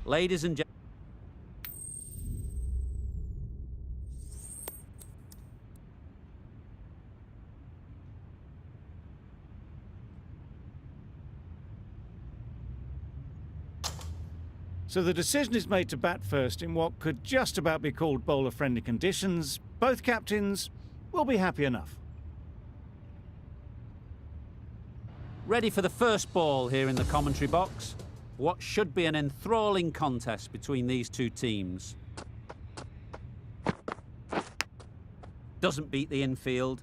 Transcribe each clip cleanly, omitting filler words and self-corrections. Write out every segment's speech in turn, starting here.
Ladies and gentlemen. So the decision is made to bat first in what could just about be called bowler-friendly conditions. Both captains will be happy enough. Ready for the first ball here in the commentary box. What should be an enthralling contest between these two teams. Doesn't beat the infield.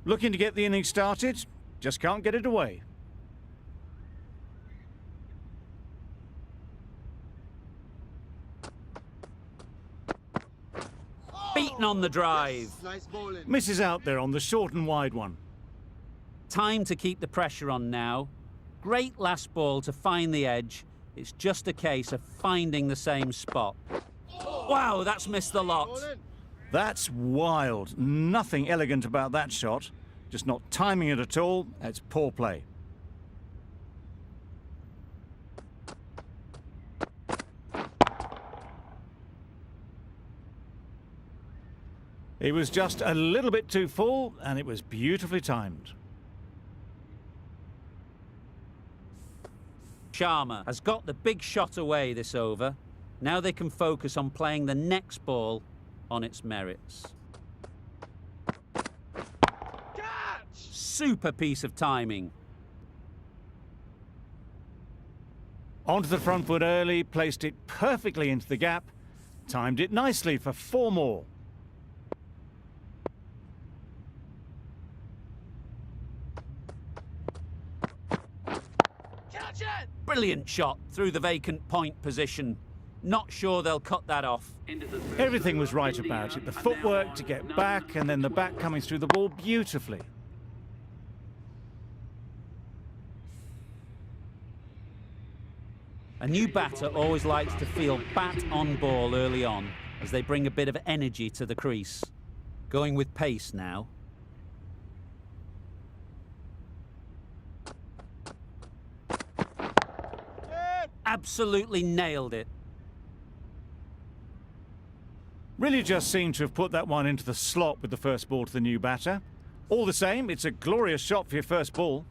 Looking to get the innings started, just can't get it away. Beaten on the drive. Nice bowling. Misses out there on the short and wide one. Time to keep the pressure on now. Great last ball to find the edge. It's just a case of finding the same spot. Wow, that's missed the lot. Bowling. That's wild. Nothing elegant about that shot. Just not timing it at all. It's poor play. It was just a little bit too full, and it was beautifully timed. Sharma has got the big shot away this over. Now they can focus on playing the next ball on its merits. Super piece of timing. Onto the front foot early, placed it perfectly into the gap, timed it nicely for 4 more. Brilliant shot through the vacant point position. Not sure they'll cut that off. Everything was right about it. The footwork to get back, and then the bat coming through the ball beautifully. A new batter always likes to feel bat on ball early on as they bring a bit of energy to the crease. Going with pace now. Absolutely nailed it. Really just seemed to have put that one into the slot with the first ball to the new batter. All the same, it's a glorious shot for your first ball.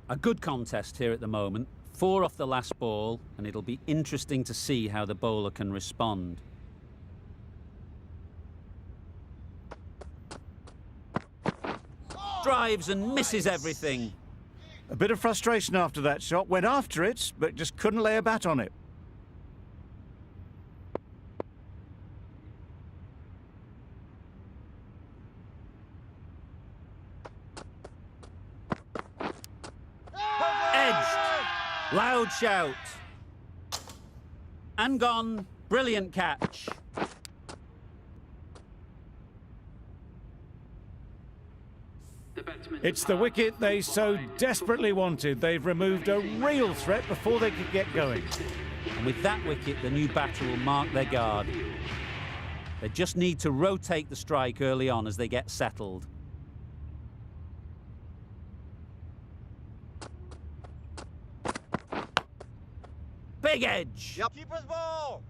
A good contest here at the moment. 4 off the last ball, and it'll be interesting to see how the bowler can respond. Drives and misses everything. A bit of frustration after that shot. Went after it, but just couldn't lay a bat on it. Edged. Loud shout. And gone. Brilliant catch. It's the wicket they so desperately wanted. They've removed a real threat before they could get going. And with that wicket, the new batter will mark their guard. They just need to rotate the strike early on as they get settled. Big edge. Yep. Keeper's ball.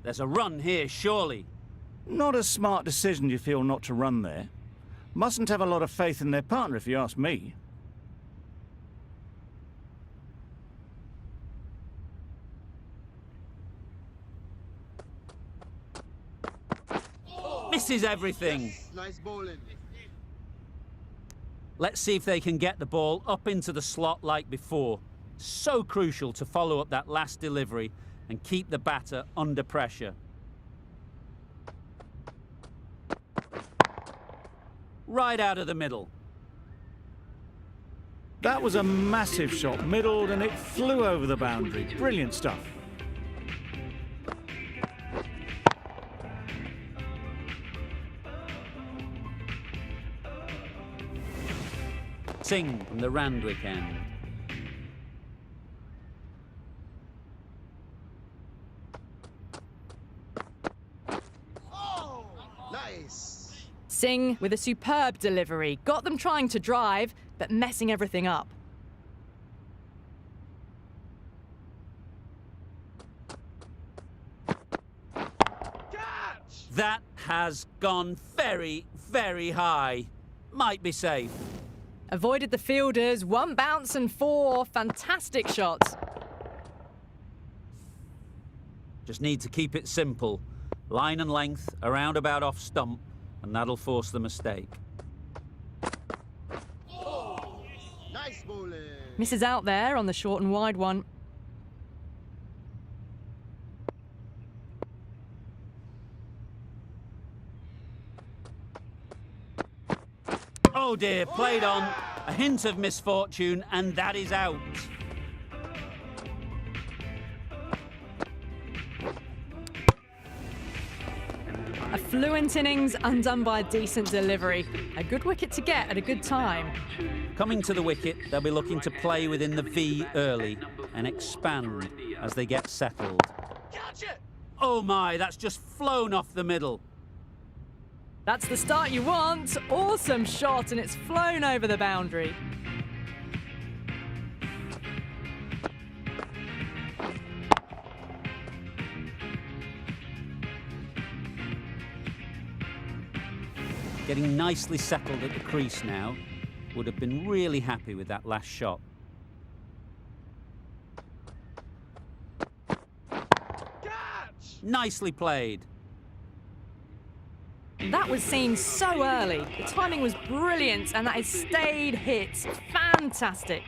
There's a run here, surely. Not a smart decision, you feel, not to run there. Mustn't have a lot of faith in their partner, if you ask me. Misses everything. Nice bowling. Let's see if they can get the ball up into the slot like before. So crucial to follow up that last delivery and keep the batter under pressure. Right out of the middle. That was a massive shot, middled, and it flew over the boundary. Brilliant stuff. Singh from the Randwick end. Singh with a superb delivery. Got them trying to drive, but messing everything up. That has gone very, very high. Might be safe. Avoided the fielders, 1 bounce and 4. Fantastic shots. Just need to keep it simple. Line and length, around about off stump, and that'll force the mistake. Nice bowling. Misses out there on the short and wide one. Oh dear, played on. A hint of misfortune, and that is out. A fluent innings undone by a decent delivery. A good wicket to get at a good time. Coming to the wicket, they'll be looking to play within the V early and expand as they get settled. Oh my, that's just flown off the middle. That's the start you want. Awesome shot, and it's flown over the boundary. Getting nicely settled at the crease now. Would have been really happy with that last shot. Nicely played. That was seen so early. The timing was brilliant, and that has stayed hit. Fantastic.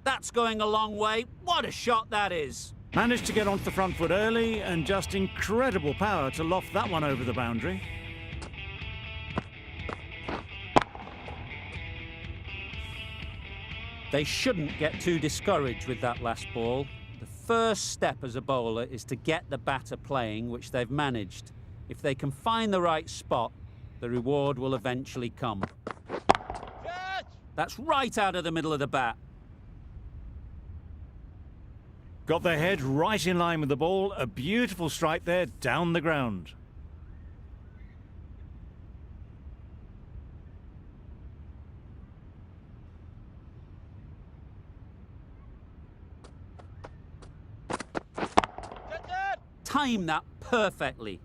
That's going a long way. What a shot that is. Managed to get onto the front foot early and just incredible power to loft that one over the boundary. They shouldn't get too discouraged with that last ball. The first step as a bowler is to get the batter playing, which they've managed. If they can find the right spot, the reward will eventually come. That's right out of the middle of the bat. Got their head right in line with the ball. A beautiful strike there down the ground. Time that perfectly.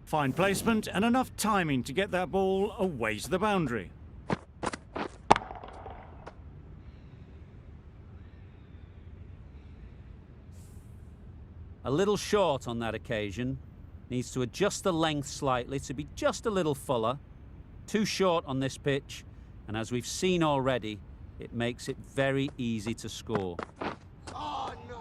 Fine placement and enough timing to get that ball away to the boundary. A little short on that occasion. Needs to adjust the length slightly to be just a little fuller. Too short on this pitch, and as we've seen already, it makes it very easy to score. Oh, no.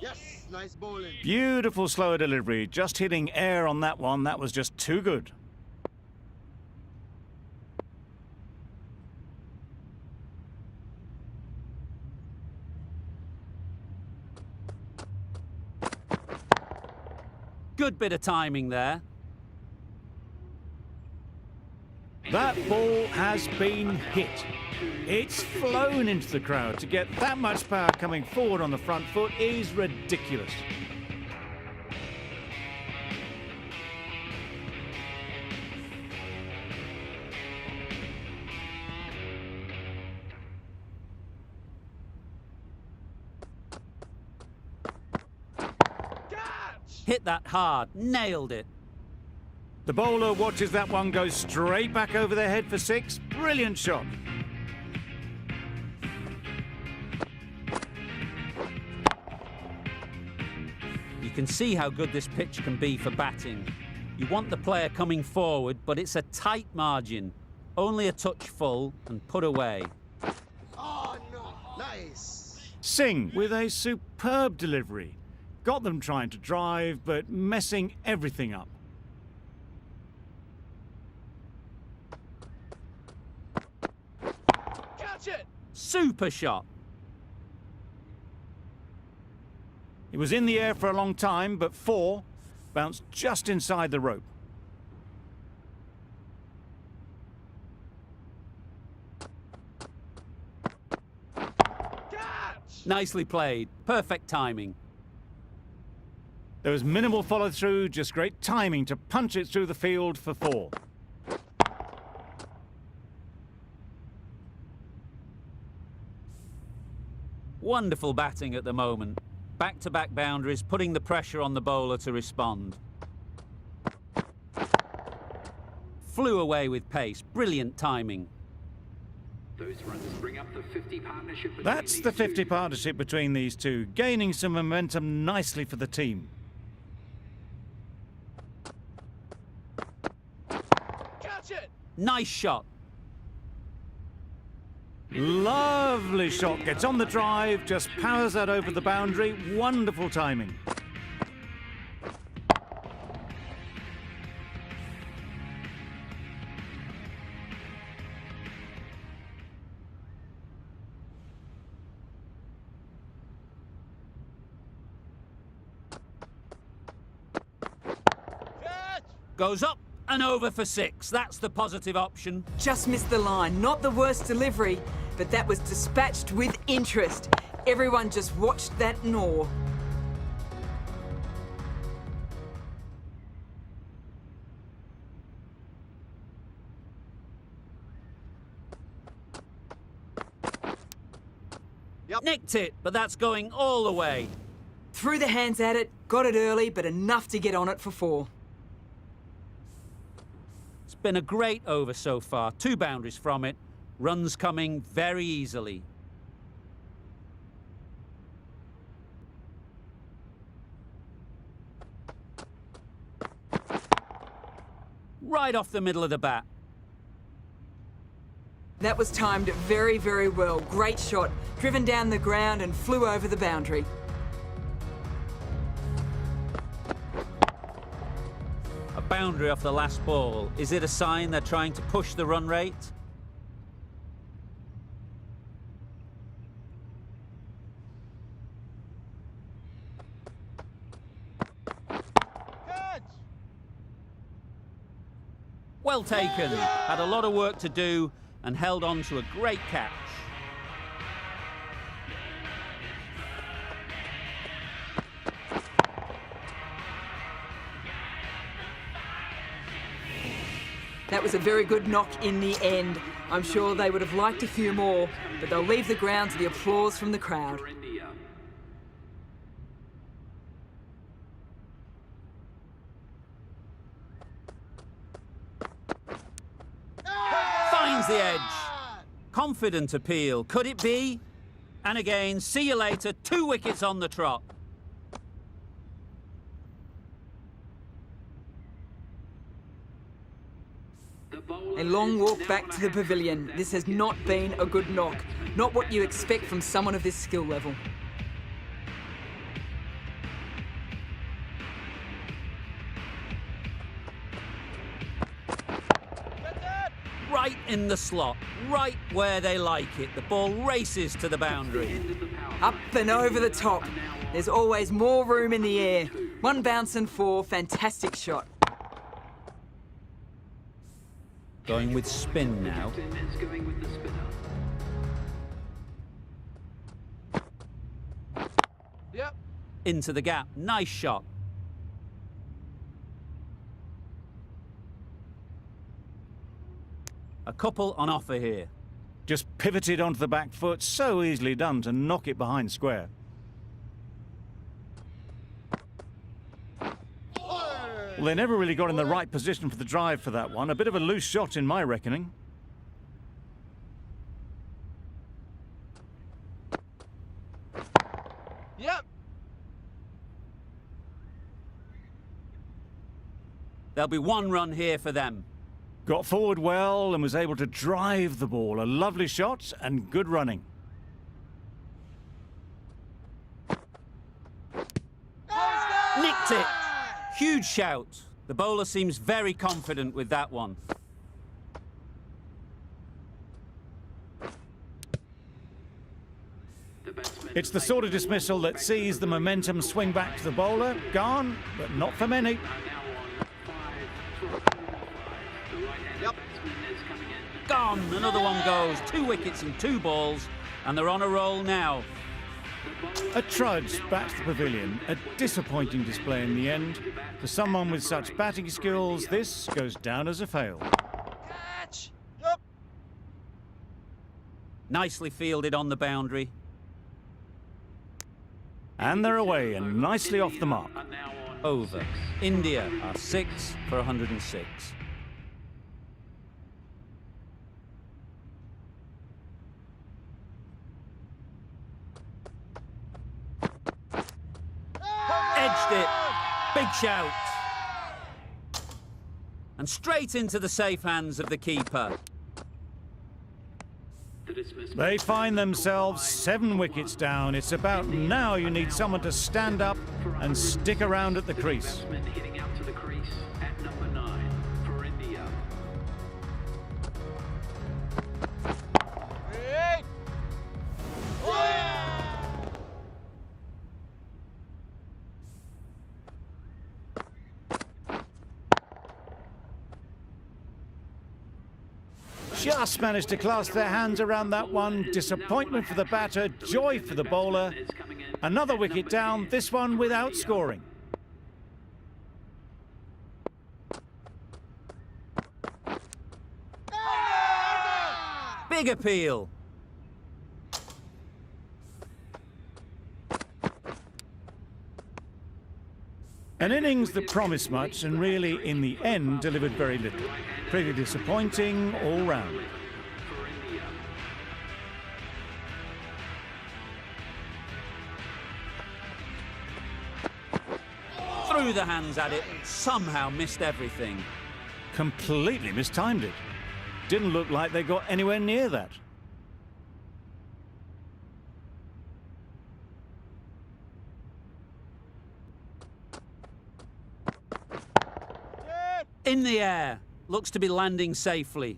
Yes, nice bowling. Beautiful slower delivery. Just hitting air on that one. That was just too good. Good bit of timing there. That ball has been hit. It's flown into the crowd. To get that much power coming forward on the front foot is ridiculous. Hit that hard, nailed it. The bowler watches that one go straight back over their head for 6. Brilliant shot. You can see how good this pitch can be for batting. You want the player coming forward, but it's a tight margin. Only a touch full and put away. Oh no! Nice. Singh with a superb delivery. Got them trying to drive, but messing everything up. Catch it! Super shot. It was in the air for a long time, but 4 bounced just inside the rope. Catch! Nicely played. Perfect timing. There was minimal follow-through, just great timing to punch it through the field for 4. Wonderful batting at the moment. Back-to-back boundaries, putting the pressure on the bowler to respond. Flew away with pace. Brilliant timing. Those runs bring up the 50 partnership between That's the these 50 two. partnership between these two, gaining some momentum nicely for the team. Catch it! Nice shot. Lovely shot, gets on the drive, just powers that over the boundary. Wonderful timing. Catch! Goes up and over for 6. That's the positive option. Just missed the line. Not the worst delivery, but that was dispatched with interest. Everyone just watched that gnaw. Nicked it, but that's going all the way. Threw the hands at it, got it early, but enough to get on it for 4. It's been a great over so far. 2 boundaries from it. Runs coming very easily. Right off the middle of the bat. That was timed very, very well. Great shot. Driven down the ground and flew over the boundary. A boundary off the last ball. Is it a sign they're trying to push the run rate? Catch! Well taken. Had a lot of work to do and held on to a great catch. That was a very good knock in the end. I'm sure they would have liked a few more, but they'll leave the ground to the applause from the crowd. For India. Finds the edge. Confident appeal. Could it be? And again, see you later. 2 wickets on the trot. The bowler A long is walk now back on to a the hat pavilion. trick. This has not been a good knock. Not what you expect from someone of this skill level. Right in the slot. Right where they like it. The ball races to the boundary. End of the power Up play. and over the top. Are now There's always more room in the air. One bounce and four, fantastic shot. Going with spin now. Captain is going with the spinner. Yep. Into the gap. Nice shot. A couple on offer here. Just pivoted onto the back foot, so easily done to knock it behind square. Well, they never really got in the right position for the drive for that one. A bit of a loose shot in my reckoning. Yep. There'll be one run here for them. Got forward well and was able to drive the ball. A lovely shot and good running. Nicked it. Huge shout. The bowler seems very confident with that one. It's the sort of dismissal that sees the momentum swing back to the bowler. Gone, but not for many. Yep. Gone. Another one goes. 2 wickets and 2 balls, and they're on a roll now. A trudge back to the pavilion. A disappointing display in the end. For someone with such batting skills, this goes down as a fail. Catch. Yep. Nicely fielded on the boundary. And they're away and nicely off the mark. Over. India are 6 for 106. Edged it. Big shout. And straight into the safe hands of the keeper. They find themselves 7 wickets down. It's about now you need someone to stand up and stick around at the crease. Hitting out to the crease at number 9 for India. Hey. Just managed to clasp their hands around that one. Disappointment for the batter, joy for the bowler. Another wicket down, this one without scoring. Big appeal. An innings that promised much and really, in the end, delivered very little. Pretty disappointing all round. Threw the hands at it, somehow missed everything. Completely mistimed it. Didn't look like they got anywhere near that. In the air. Looks to be landing safely.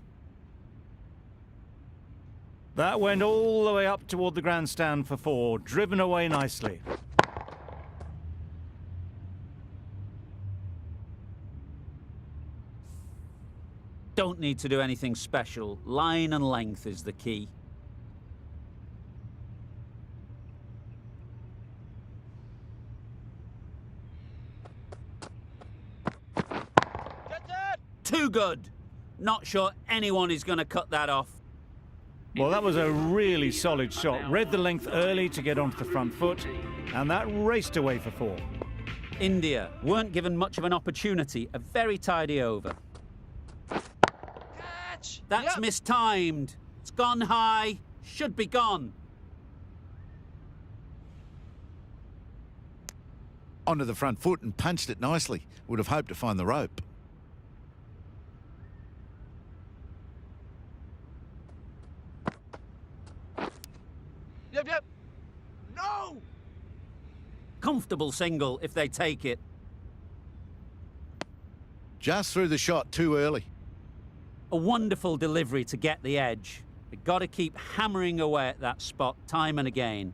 That went all the way up toward the grandstand for 4, driven away nicely. Don't need to do anything special. Line and length is the key. Too good. Not sure anyone is going to cut that off. Well, that was a really solid shot. Read the length early to get onto the front foot, and that raced away for 4. India weren't given much of an opportunity. A very tidy over. Catch. That's Yep. mistimed. It's gone high. Should be gone. Onto the front foot and punched it nicely. Would have hoped to find the rope. Yep, yep. No! Comfortable single if they take it. Just threw the shot too early. A wonderful delivery to get the edge. They've got to keep hammering away at that spot time and again.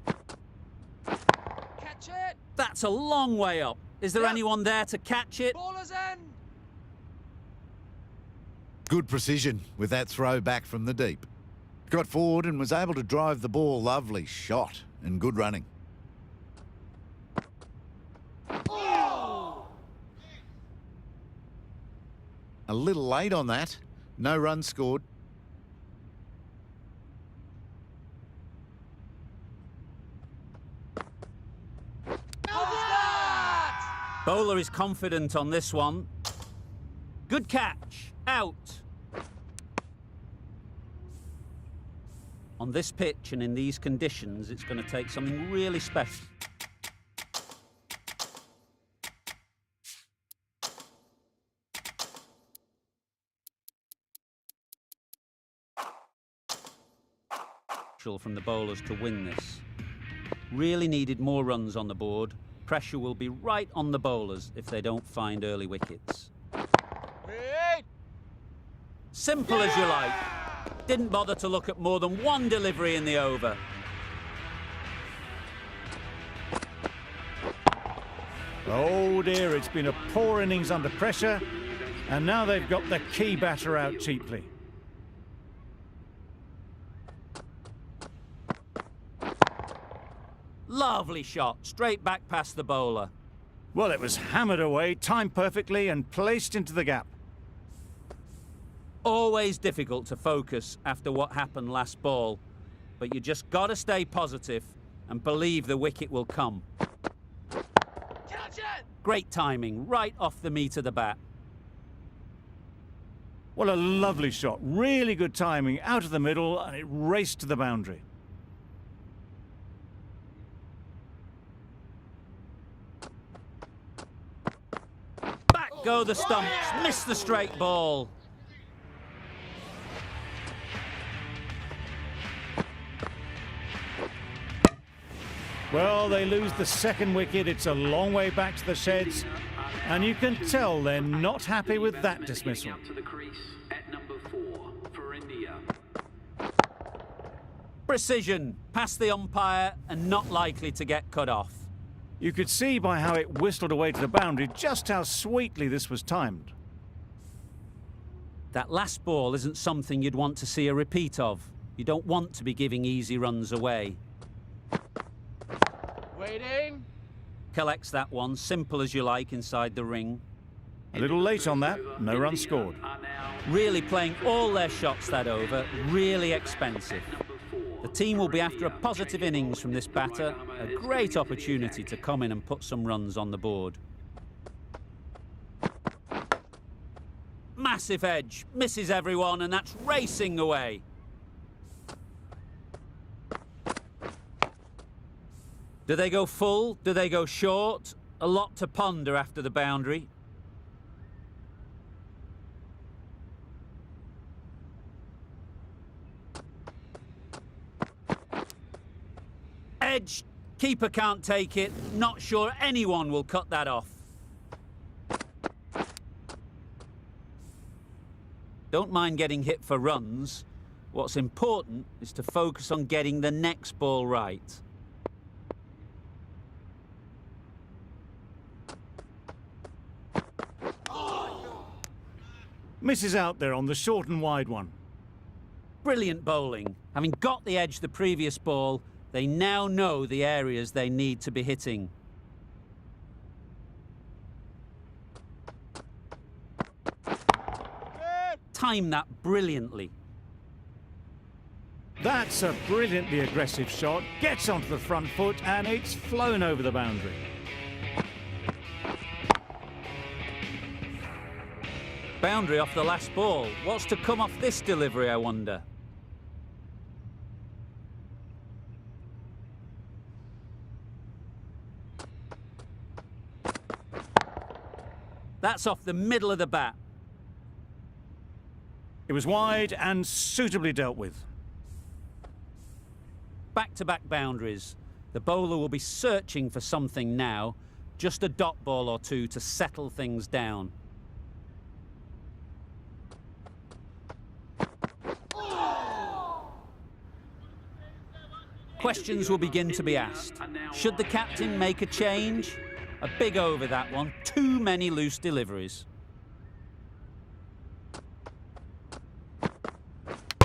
Catch it! That's a long way up. Is there Yeah. anyone there to catch it? Ballers in. Good precision with that throw back from the deep. Got forward and was able to drive the ball. Lovely shot and good running. A little late on that. No runs scored. Bowler is confident on this one. Good catch. Out. On this pitch and in these conditions, it's going to take something really special. From the bowlers to win this. Really needed more runs on the board. Pressure will be right on the bowlers if they don't find early wickets. Wait. Simple as you like. Didn't bother to look at more than one delivery in the over. Oh dear, it's been a poor innings under pressure, and now they've got the key batter out cheaply. Lovely shot, straight back past the bowler. Well, it was hammered away, timed perfectly, and placed into the gap. Always difficult to focus after what happened last ball, but you just got to stay positive and believe the wicket will come. Catch it. Great timing, right off the meat of the bat. What a lovely shot. Really good timing, out of the middle, and it raced to the boundary. Back go the stumps, missed the straight ball. Well, they lose the second wicket. It's a long way back to the sheds, and you can tell they're not happy with that dismissal. Up to the crease at number 4 for India. Precision, past the umpire and not likely to get cut off. You could see by how it whistled away to the boundary just how sweetly this was timed. That last ball isn't something you'd want to see a repeat of. You don't want to be giving easy runs away. Waiting. Collects that one, simple as you like, inside the ring. A little late on that, no run scored. Really playing all their shots that over, really expensive. The team will be after a positive innings from this batter, a great opportunity to come in and put some runs on the board. Massive edge, misses everyone, and that's racing away. Do they go full? Do they go short? A lot to ponder after the boundary. Edge, keeper can't take it. Not sure anyone will cut that off. Don't mind getting hit for runs. What's important is to focus on getting the next ball right. Misses out there on the short and wide one. Brilliant bowling. Having got the edge the previous ball, they now know the areas they need to be hitting. Time that brilliantly. That's a brilliantly aggressive shot. Gets onto the front foot, and it's flown over the boundary. Boundary off the last ball. What's to come off this delivery, I wonder? That's off the middle of the bat. It was wide and suitably dealt with. Back-to-back boundaries. The bowler will be searching for something now. Just a dot ball or two to settle things down. questions will begin to be asked. Should the captain make a change? A big over that one. Too many loose deliveries.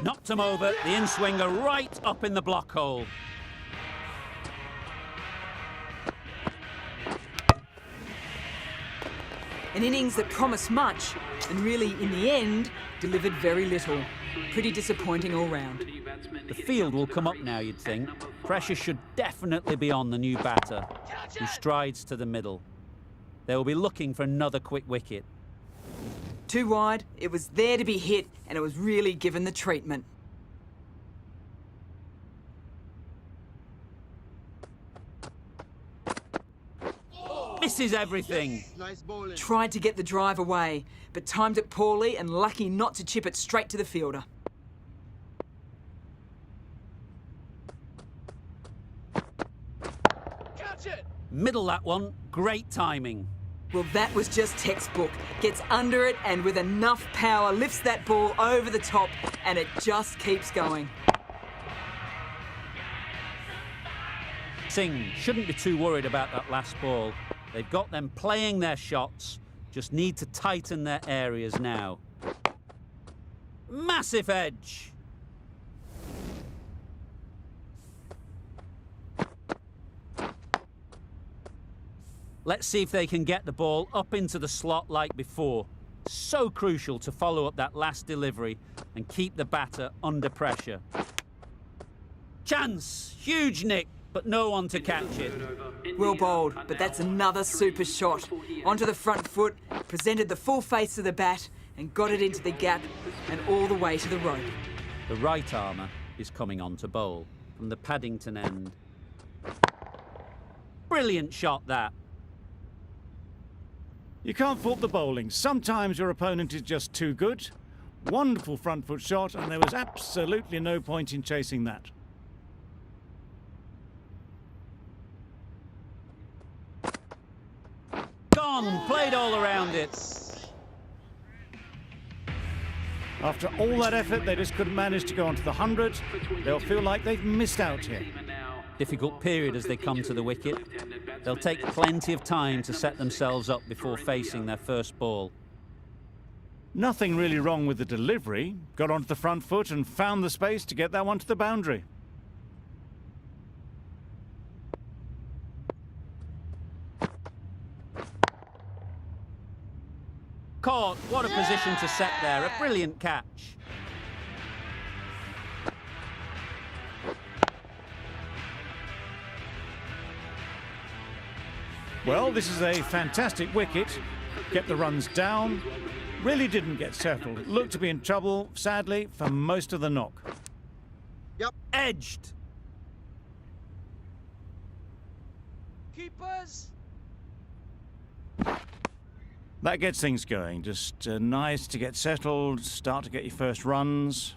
Knocked him over, the in-swinger right up in the block hole. An innings that promised much and really, in the end, delivered very little. Pretty disappointing all round. The field will come up now, you'd think. Pressure should definitely be on the new batter, who strides to the middle. They will be looking for another quick wicket. Too wide, it was there to be hit, and it was really given the treatment. Misses everything. Tried to get the drive away, but timed it poorly and lucky not to chip it straight to the fielder. Catch it! Middle that one, great timing. Well, that was just textbook. Gets under it and with enough power lifts that ball over the top, and it just keeps going. Singh shouldn't be too worried about that last ball. They've got them playing their shots, just need to tighten their areas now. Massive edge. Let's see if they can get the ball up into the slot like before. So crucial to follow up that last delivery and keep the batter under pressure. Chance, huge nick, but no one to catch it. Well bowled, but that's another super shot. Onto the front foot, presented the full face of the bat and got it into the gap and all the way to the rope. The right armour is coming on to bowl from the Paddington end. Brilliant shot, that. You can't fault the bowling. Sometimes your opponent is just too good. Wonderful front foot shot, and there was absolutely no point in chasing that. Gone, played all around it. After all that effort, they just couldn't manage to go onto the 100. They'll feel like they've missed out here. Difficult period as they come to the wicket. They'll take plenty of time to set themselves up before facing their first ball. Nothing really wrong with the delivery. Got onto the front foot and found the space to get that one to the boundary. Caught, what a position to set there, a brilliant catch. Well, this is a fantastic wicket. Kept the runs down. Really didn't get settled. Looked to be in trouble, sadly, for most of the knock. Edged. Keepers! That gets things going. Just nice to get settled, start to get your first runs.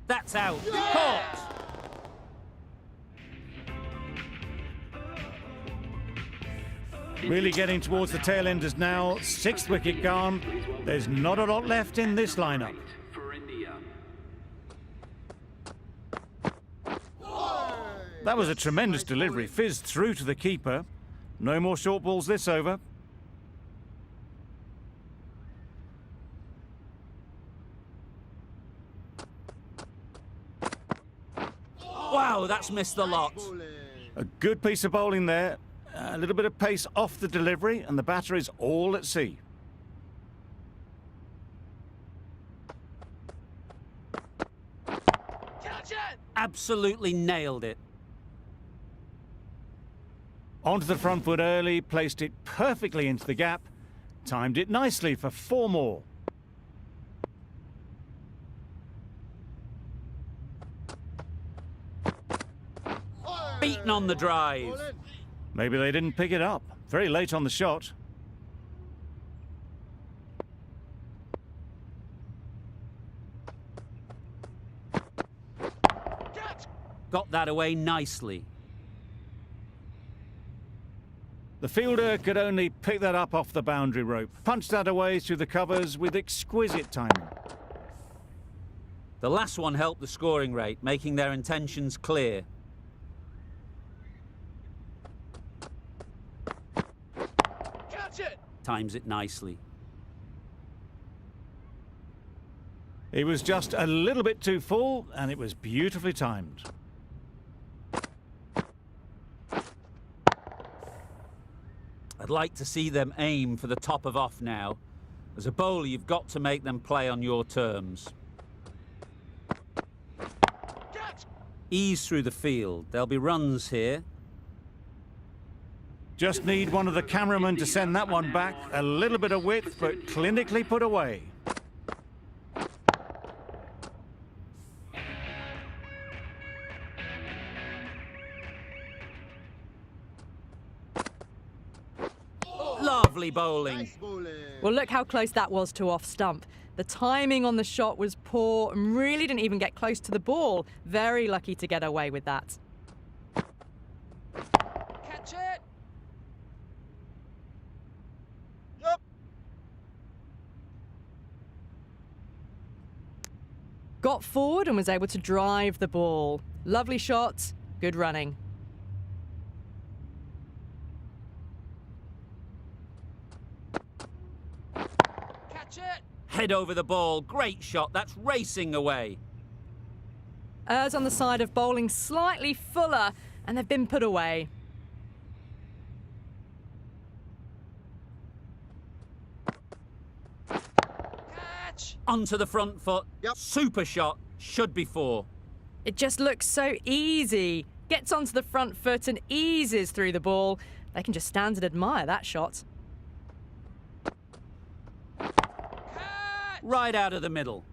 That's out. Caught. Really getting towards the tail enders now. 6th wicket gone. There's not a lot left in this lineup. For India. That was a tremendous delivery. Fizzed through to the keeper. No more short balls this over. Wow, that's missed the lot. A good piece of bowling there. A little bit of pace off the delivery, and the batter is all at sea. Catch it! Absolutely nailed it. Onto the front foot early, placed it perfectly into the gap. Timed it nicely for 4 more. Beaten on the drive. Maybe they didn't pick it up. Very late on the shot. Catch! Got that away nicely. The fielder could only pick that up off the boundary rope. Punched that away through the covers with exquisite timing. The last one helped the scoring rate, making their intentions clear. Catch it! Times it nicely. He was just a little bit too full, and it was beautifully timed. I'd like to see them aim for the top of off now. As a bowler, you've got to make them play on your terms. Catch! Ease through the field. There'll be runs here. Just need one of the cameramen to send that one back. A little bit of width, but clinically put away. Lovely bowling. Well, look how close that was to off stump. The timing on the shot was poor and really didn't even get close to the ball. Very lucky to get away with that. Catch it! Yup! Got forward and was able to drive the ball. Lovely shot, good running. Catch it! Head over the ball. Great shot. That's racing away. Errs on the side of bowling slightly fuller, and they've been put away. Catch! Onto the front foot. Super shot. Should be 4. It just looks so easy. Gets onto the front foot and eases through the ball. They can just stand and admire that shot. Catch! Right out of the middle.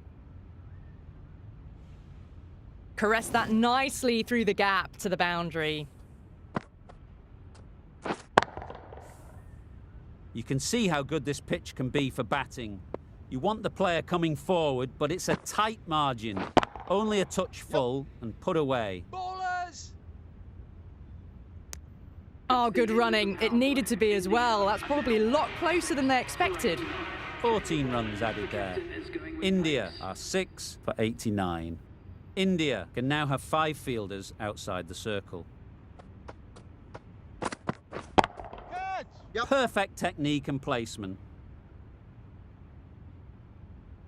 Caress that nicely through the gap to the boundary. You can see how good this pitch can be for batting. You want the player coming forward, but it's a tight margin. Only a touch full and put away. Ballers! Oh, good running. It needed to be as well. That's probably a lot closer than they expected. 14 runs added there. India are 6 for 89. India can now have 5 fielders outside the circle. Catch! Perfect technique and placement.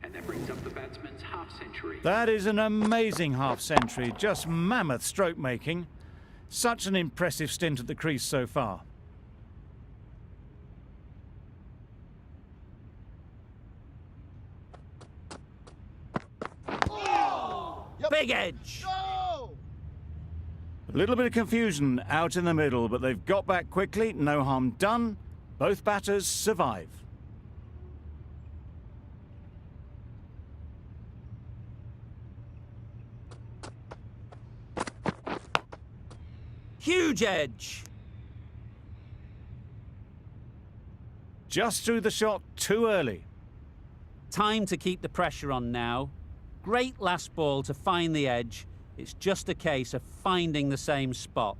And that brings up the batsman's half-century. That is an amazing half-century. Just mammoth stroke making. Such an impressive stint at the crease so far. Big edge. Go! A little bit of confusion out in the middle, but they've got back quickly. No harm done. Both batters survive. Huge edge. Just threw the shot too early. Time to keep the pressure on now. Great last ball to find the edge. It's just a case of finding the same spot.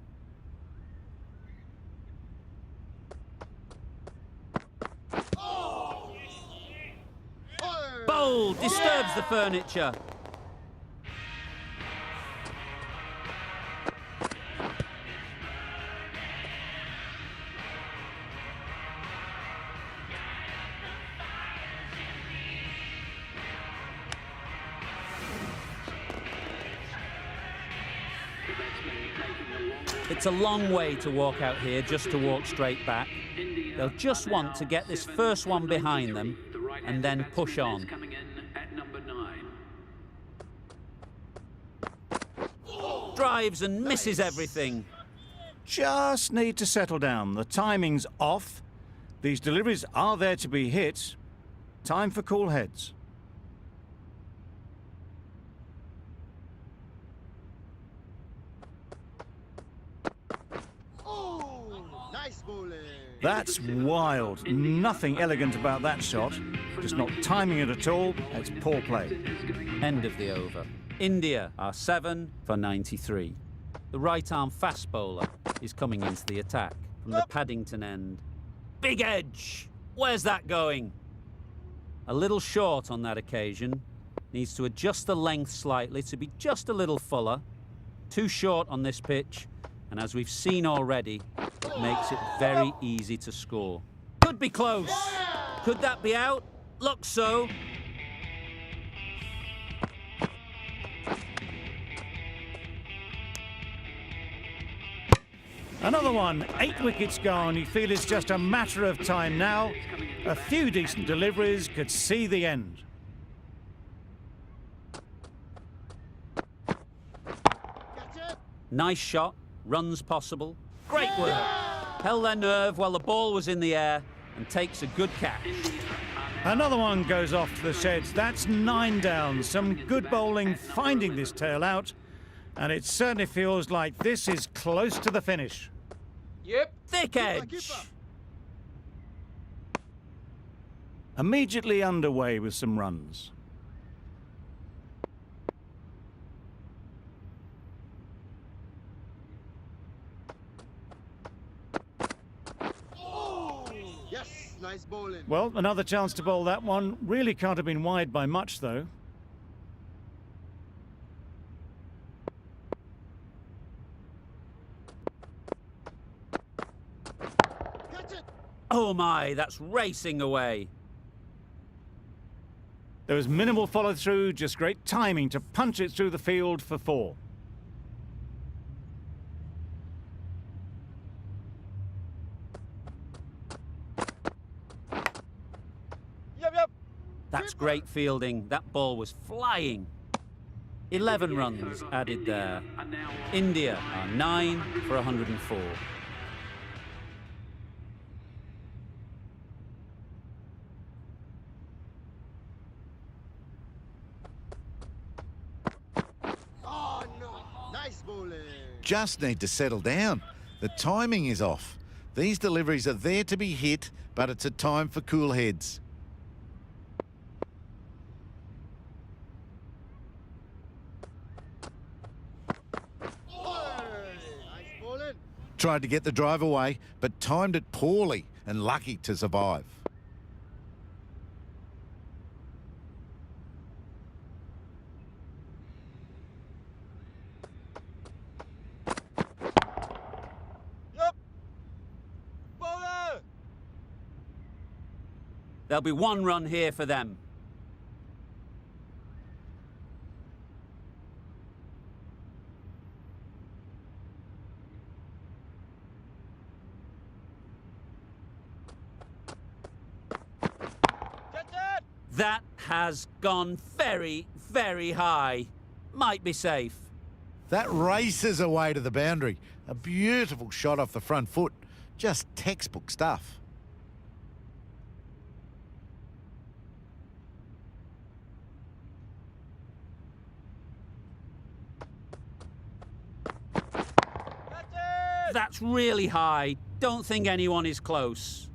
Bowl disturbs the furniture. It's a long way to walk out here just to walk straight back. They'll just want to get this first one behind them and then push on. Coming in at number 9. Drives and misses everything. Just need to settle down. The timing's off. These deliveries are there to be hit. Time for cool heads. Nice bowling! That's wild. Nothing elegant about that shot. Just not timing it at all. It's poor play. End of the over. India are 7 for 93. The right-arm fast bowler is coming into the attack from the Paddington end. Big edge! Where's that going? A little short on that occasion. Needs to adjust the length slightly to be just a little fuller. Too short on this pitch, and as we've seen already, it makes it very easy to score. Could be close. Could that be out? Looks so. Another one, 8 wickets gone. You feel it's just a matter of time now. A few decent deliveries could see the end. Nice shot, runs possible. Great work. Held their nerve while the ball was in the air and takes a good catch. Another one goes off to the sheds. That's 9 down. Some good bowling finding this tail out. And it certainly feels like this is close to the finish. Yep. Thick edge. Immediately underway with some runs. Yes, nice bowling. Well, another chance to bowl that one. Really can't have been wide by much, though. Catch it. Oh my, that's racing away. There was minimal follow-through, just great timing to punch it through the field for 4. Yep. That's great fielding. That ball was flying. 11 runs added there. India are 9 for 104. Oh no, nice bowling. Just need to settle down. The timing is off. These deliveries are there to be hit, but it's a time for cool heads. Nice bowling. Tried to get the drive away, but timed it poorly and lucky to survive. Yep. Bowler. There'll be 1 run here for them. Catch it. That has gone very, very high. Might be safe. That races away to the boundary. A beautiful shot off the front foot. Just textbook stuff. Catch it. That's really high. Don't think anyone is close.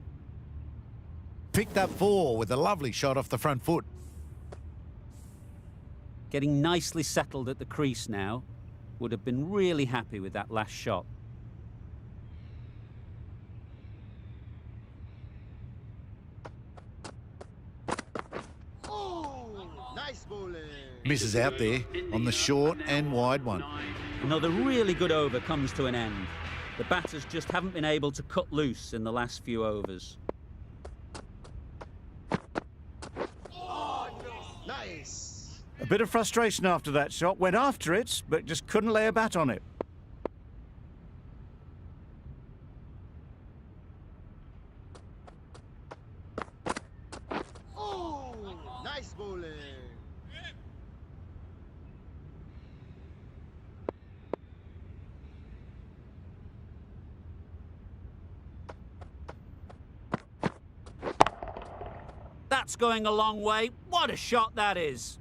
Picked up 4 with a lovely shot off the front foot. Getting nicely settled at the crease now. Would have been really happy with that last shot. Oh, nice bowling. Misses out there on the short and wide one. Another really good over comes to an end. The batters just haven't been able to cut loose in the last few overs. Nice. A bit of frustration after that shot. Went after it, but just couldn't lay a bat on it. Oh, nice bowling. That's going a long way. What a shot that is.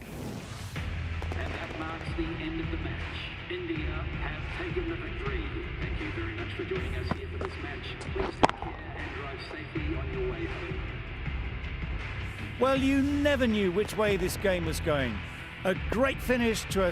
And that marks the end of the match. India have taken the victory. Thank you very much for joining us here for this match. Please take care and drive safely on your way home. Well, you never knew which way this game was going. A great finish to a